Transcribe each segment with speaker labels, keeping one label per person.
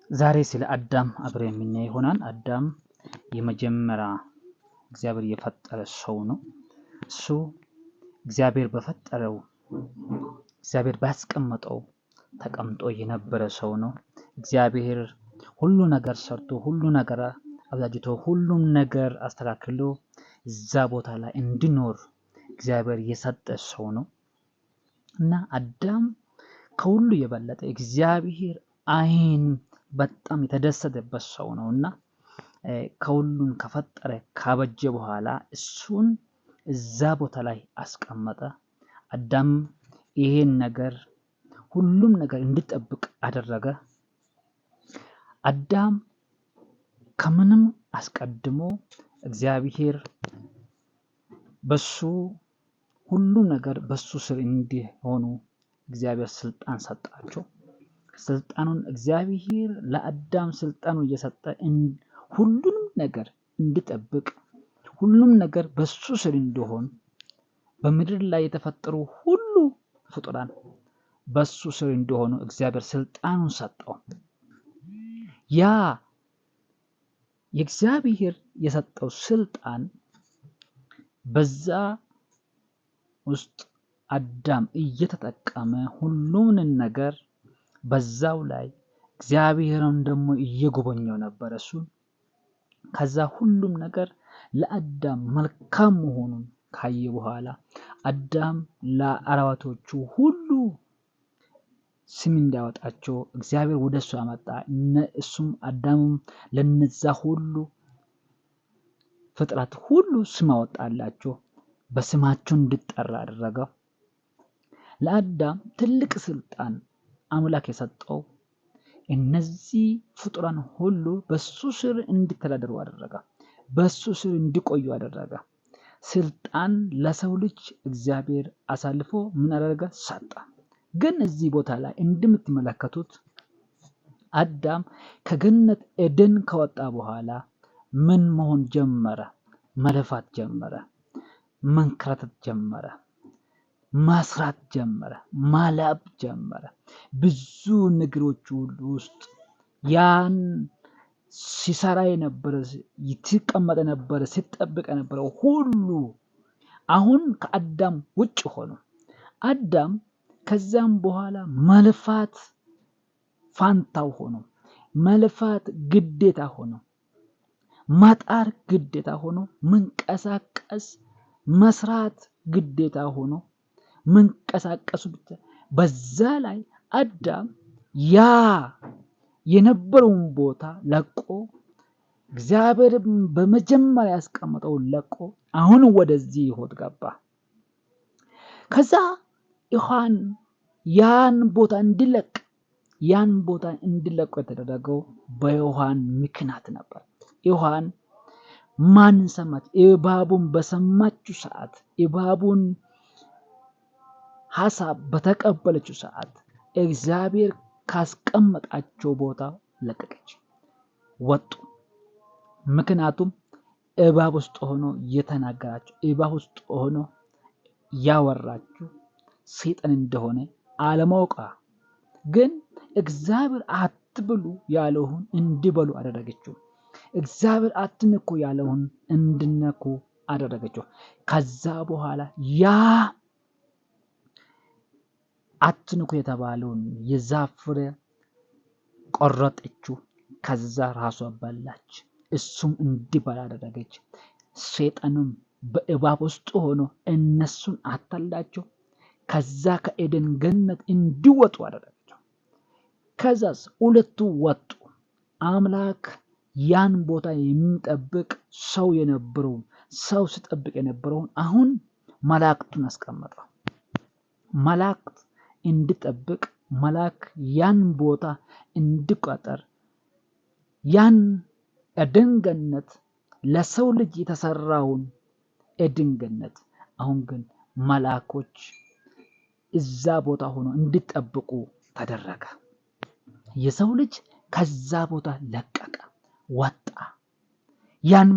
Speaker 1: ዛሬ ስለ አዳም አብረን የምናይ ይሆናል። አዳም የመጀመሪያ እግዚአብሔር የፈጠረ ሰው ነው። እሱ እግዚአብሔር በፈጠረው እግዚአብሔር ባስቀመጠው ተቀምጦ የነበረ ሰው ነው። እግዚአብሔር ሁሉ ነገር ሰርቶ ሁሉ ነገር አብዛጅቶ ሁሉም ነገር አስተካክሎ እዛ ቦታ ላይ እንዲኖር እግዚአብሔር የሰጠ ሰው ነው እና አዳም ከሁሉ የበለጠ እግዚአብሔር አይን በጣም የተደሰተበት ሰው ነው እና ከሁሉም ከፈጠረ ካበጀ በኋላ እሱን እዛ ቦታ ላይ አስቀመጠ። አዳም ይሄን ነገር ሁሉም ነገር እንዲጠብቅ አደረገ። አዳም ከምንም አስቀድሞ እግዚአብሔር በሱ ሁሉ ነገር በሱ ስር እንዲሆኑ እግዚአብሔር ስልጣን ሰጣቸው። ስልጣኑን እግዚአብሔር ለአዳም ስልጣኑን እየሰጠ ሁሉንም ነገር እንዲጠብቅ ሁሉም ነገር በሱ ስር እንዲሆን በምድር ላይ የተፈጠሩ ሁሉ ፍጡራን በሱ ስር እንዲሆኑ እግዚአብሔር ስልጣኑን ሰጠው። ያ የእግዚአብሔር የሰጠው ስልጣን በዛ ውስጥ አዳም እየተጠቀመ ሁሉን ነገር በዛው ላይ እግዚአብሔርን ደግሞ እየጎበኘው ነበር እሱን። ከዛ ሁሉም ነገር ለአዳም መልካም መሆኑን ካየ በኋላ አዳም ለአራዊቶቹ ሁሉ ስም እንዲያወጣቸው እግዚአብሔር ወደሱ አመጣ። እሱም አዳምም ለነዛ ሁሉ ፍጥረት ሁሉ ስም አወጣላቸው፣ በስማቸው እንዲጠራ አደረገ። ለአዳም ትልቅ ስልጣን አምላክ የሰጠው እነዚህ ፍጡራን ሁሉ በሱ ስር እንዲተዳደሩ አደረገ፣ በሱ ስር እንዲቆዩ አደረገ። ስልጣን ለሰው ልጅ እግዚአብሔር አሳልፎ ምን አደረገ? ሰጠ። ግን እዚህ ቦታ ላይ እንደምትመለከቱት አዳም ከገነት ኤደን ከወጣ በኋላ ምን መሆን ጀመረ? መለፋት ጀመረ፣ መንከራተት ጀመረ፣ ማስራት ጀመረ፣ ማላብ ጀመረ። ብዙ ነገሮች ሁሉ ውስጥ ያን ሲሰራ የነበረ ይተቀመጠ የነበረ ሲጠብቅ የነበረ ሁሉ አሁን ከአዳም ውጭ ሆኖ አዳም ከዛም በኋላ መልፋት ፋንታው ሆኖ መልፋት ግዴታ ሆኖ ማጣር ግዴታ ሆኖ መንቀሳቀስ መስራት ግዴታ ሆኖ መንቀሳቀሱ ብቻ በዛ ላይ አዳም ያ የነበረውን ቦታ ለቆ እግዚአብሔር በመጀመሪያ ያስቀመጠውን ለቆ አሁን ወደዚህ ሕይወት ገባ። ከዛ ያን ቦታ እንዲለቅ የተደረገው በዮሐን ምክንያት ነበር። ዮሐን ማን ሰማች? እባቡን በሰማችው ሰዓት እባቡን ሐሳብ በተቀበለችው ሰዓት እግዚአብሔር ካስቀመጣቸው ቦታ ለቀቀች፣ ወጡ። ምክንያቱም እባብ ውስጥ ሆኖ የተናገራቸው እባብ ውስጥ ሆኖ ያወራችሁ ሰይጣን እንደሆነ አለማወቋ ግን እግዚአብሔር አትብሉ ያለውን እንዲበሉ አደረገችው። እግዚአብሔር አትንኩ ያለውን እንዲነኩ አደረገችው። ከዛ በኋላ ያ አትንኩ የተባለውን የዛፍ ፍሬ ቆረጠችው። ከዛ ራሷ በላች፣ እሱም እንዲበላ አደረገች። ሰይጣንም በእባብ ውስጥ ሆኖ እነሱን አታላቸው፣ ከዛ ከኤደን ገነት እንዲወጡ አደረጋቸው። ከዛስ ሁለቱ ወጡ። አምላክ ያን ቦታ የሚጠብቅ ሰው የነበረውን ሰው ሲጠብቅ የነበረውን አሁን መላእክቱን አስቀመጠ። መላእክት እንዲጠብቅ መልአክ ያን ቦታ እንዲቆጥር ያን ኤደን ገነት ለሰው ልጅ የተሰራውን ኤደን ገነት አሁን ግን መልአኮች እዛ ቦታ ሆኖ እንዲጠብቁ ተደረገ። የሰው ልጅ ከዛ ቦታ ለቀቀ፣ ወጣ። ያን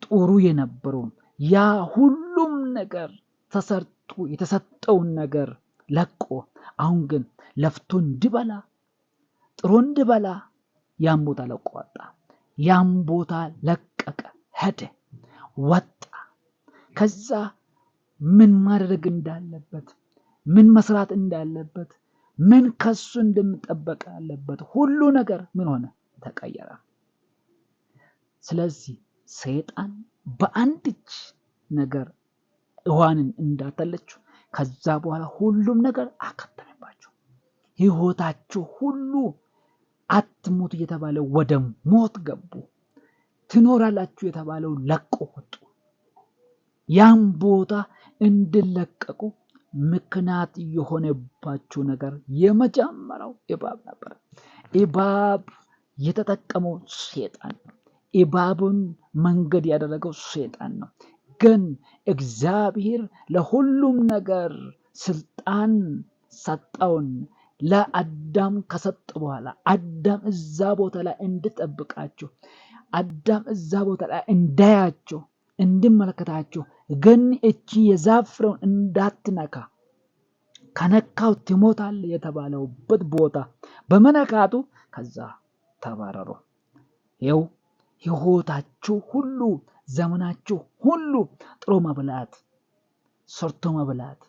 Speaker 1: ጥሩ የነበረውን ያ ሁሉም ነገር ተሰርቶ የተሰጠውን ነገር ለቆ አሁን ግን ለፍቶ እንዲበላ ጥሮ እንዲበላ ያን ቦታ ለቆ ወጣ። ያን ቦታ ለቀቀ፣ ሄደ፣ ወጣ። ከዛ ምን ማድረግ እንዳለበት፣ ምን መስራት እንዳለበት፣ ምን ከሱ እንደሚጠበቅ ያለበት ሁሉ ነገር ምን ሆነ? ተቀየረ። ስለዚህ ሰይጣን በአንድ እጅ ነገር ሔዋንን እንዳተለችው ከዛ በኋላ ሁሉም ነገር አከተመባቸው። ሕይወታቸው ሁሉ አትሞቱ የተባለ ወደ ሞት ገቡ። ትኖራላችሁ የተባለው ለቆ ወጡ። ያን ቦታ እንድለቀቁ ምክንያት የሆነባቸው ነገር የመጀመሪያው እባብ ነበር። እባብ የተጠቀመው ሰይጣን ነው። እባብን መንገድ ያደረገው ሰይጣን ነው። ግን እግዚአብሔር ለሁሉም ነገር ስልጣን ሰጠውን። ለአዳም ከሰጠ በኋላ አዳም እዛ ቦታ ላይ እንድጠብቃቸው፣ አዳም እዛ ቦታ ላይ እንዳያቸው፣ እንድመለከታቸው፣ ግን እቺ የዛፍ ፍሬውን እንዳትነካ፣ ከነካው ትሞታለህ የተባለበት ቦታ በመነካቱ ከዛ ተባረሩ። ይኸው ሕይወታችሁ ሁሉ ዘመናችሁ ሁሉ ጥሮ መብላት፣ ሰርቶ መብላት፣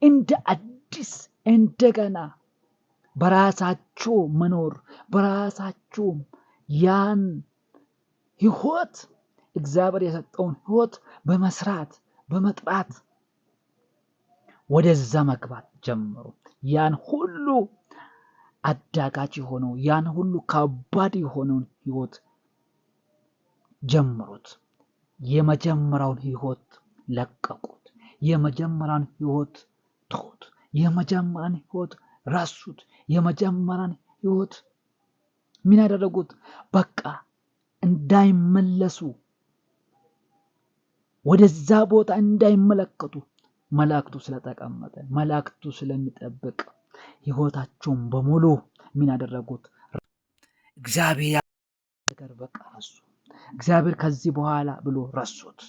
Speaker 1: እንደ አዲስ እንደገና በራሳችሁ መኖር፣ በራሳችሁ ያን ሕይወት እግዚአብሔር የሰጠውን ሕይወት በመስራት በመጥራት ወደዛ መግባት ጀምሩ። ያን ሁሉ አዳጋች የሆነው ያን ሁሉ ከባድ የሆነውን ሕይወት ጀምሩት። የመጀመሪያውን ሕይወት ለቀቁት። የመጀመሪያውን ሕይወት ተውት። የመጀመሪያን ሕይወት ረሱት። የመጀመሪያን ሕይወት ምን ያደረጉት? በቃ እንዳይመለሱ፣ ወደዛ ቦታ እንዳይመለከቱ መላእክቱ ስለተቀመጠ፣ መላእክቱ ስለሚጠብቅ ሕይወታቸውን በሙሉ ምን ያደረጉት? እግዚአብሔር ነገር በቃ ረሱ። እግዚአብሔር ከዚህ በኋላ ብሎ ረሱት።